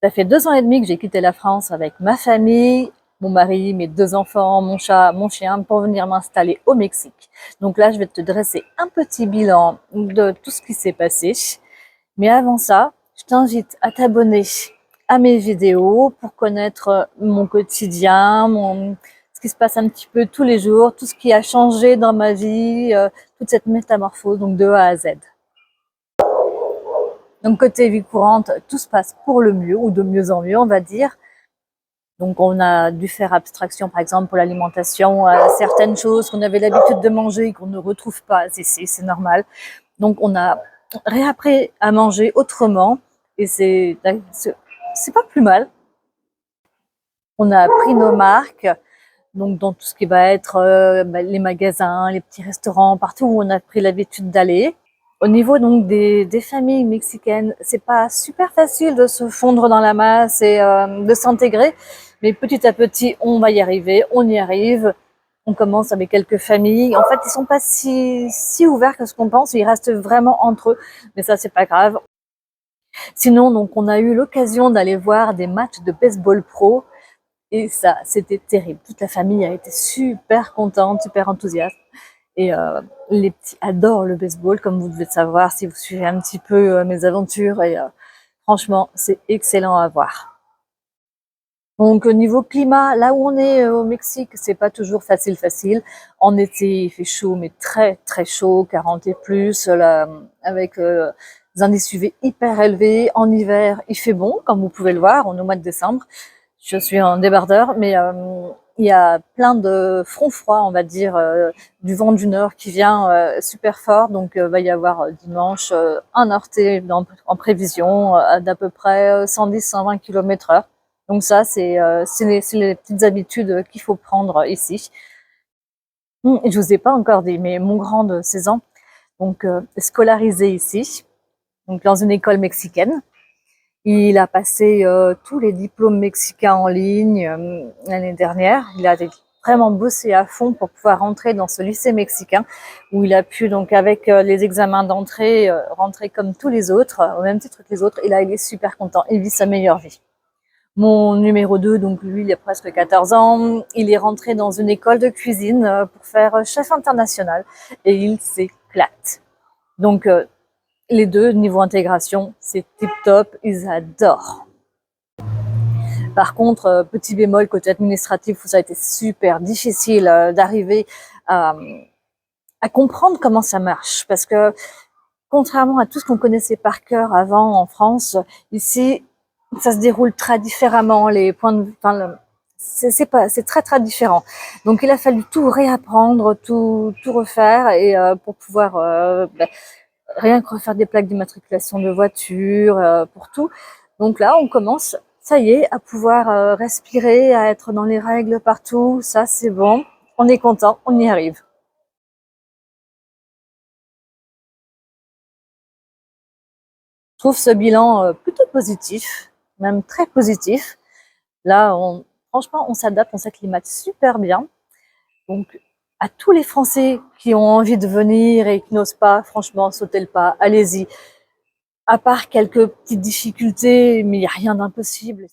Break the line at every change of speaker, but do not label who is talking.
Ça fait 2 ans et demi que j'ai quitté la France avec ma famille, mon mari, mes 2 enfants, mon chat, mon chien, pour venir m'installer au Mexique. Donc là, je vais te dresser un petit bilan de tout ce qui s'est passé. Mais avant ça, je t'invite à t'abonner à mes vidéos pour connaître mon quotidien, ce qui se passe un petit peu tous les jours, tout ce qui a changé dans ma vie, toute cette métamorphose, donc de A à Z. Donc côté vie courante, tout se passe pour le mieux, ou de mieux en mieux, on va dire. Donc on a dû faire abstraction, par exemple, pour l'alimentation, à certaines choses qu'on avait l'habitude de manger et qu'on ne retrouve pas ici, c'est normal. Donc on a réappris à manger autrement, et c'est pas plus mal. On a appris nos marques, donc dans tout ce qui va être les magasins, les petits restaurants, partout où on a pris l'habitude d'aller. Au niveau donc des familles mexicaines, c'est pas super facile de se fondre dans la masse et de s'intégrer, mais petit à petit, on va y arriver, on y arrive. On commence avec quelques familles. En fait, ils sont pas si ouverts que ce qu'on pense. Ils restent vraiment entre eux, mais ça, c'est pas grave. Sinon, donc, on a eu l'occasion d'aller voir des matchs de baseball pro, et ça, c'était terrible. Toute la famille a été super contente, super enthousiaste. Et les petits adorent le baseball, comme vous devez le savoir si vous suivez un petit peu mes aventures. Et franchement, c'est excellent à voir. Donc au niveau climat, là où on est au Mexique, c'est pas toujours facile. En été, il fait chaud, mais très chaud, 40 et plus, là, avec des indices UV hyper élevés. En hiver, il fait bon, comme vous pouvez le voir, on est au mois de décembre. Je suis en débardeur, mais il y a plein de fronts froids, on va dire, du vent du nord qui vient super fort. Donc va y avoir dimanche un norté en prévision d'à peu près 110-120 km/h. Donc ça, c'est les petites habitudes qu'il faut prendre ici. Je vous ai pas encore dit, mais mon grand de 16 ans, donc scolarisé ici, donc dans une école mexicaine. Il a passé tous les diplômes mexicains en ligne l'année dernière. Il a vraiment bossé à fond pour pouvoir rentrer dans ce lycée mexicain, où il a pu, donc avec les examens d'entrée, rentrer comme tous les autres, au même titre que les autres. Et là, il est super content. Il vit sa meilleure vie. Mon numéro 2, donc lui, il a presque 14 ans. Il est rentré dans une école de cuisine pour faire chef international, et il s'éclate. Donc, les deux, niveau intégration, c'est tip top, ils adorent. Par contre, petit bémol côté administratif, où ça a été super difficile d'arriver à comprendre comment ça marche. Parce que, contrairement à tout ce qu'on connaissait par cœur avant en France, ici, ça se déroule très différemment. Les points de, enfin, c'est très différent. Donc il a fallu tout réapprendre, tout refaire, et pour pouvoir rien que refaire des plaques d'immatriculation de voiture, pour tout. Donc là, on commence, ça y est, à pouvoir respirer, à être dans les règles partout. Ça, c'est bon. On est content, on y arrive. Je trouve ce bilan plutôt positif, même très positif. Là, franchement, on s'adapte, on s'acclimate super bien. Donc, à tous les Français qui ont envie de venir et qui n'osent pas, franchement, sautez le pas, allez-y. À part quelques petites difficultés, mais il n'y a rien d'impossible.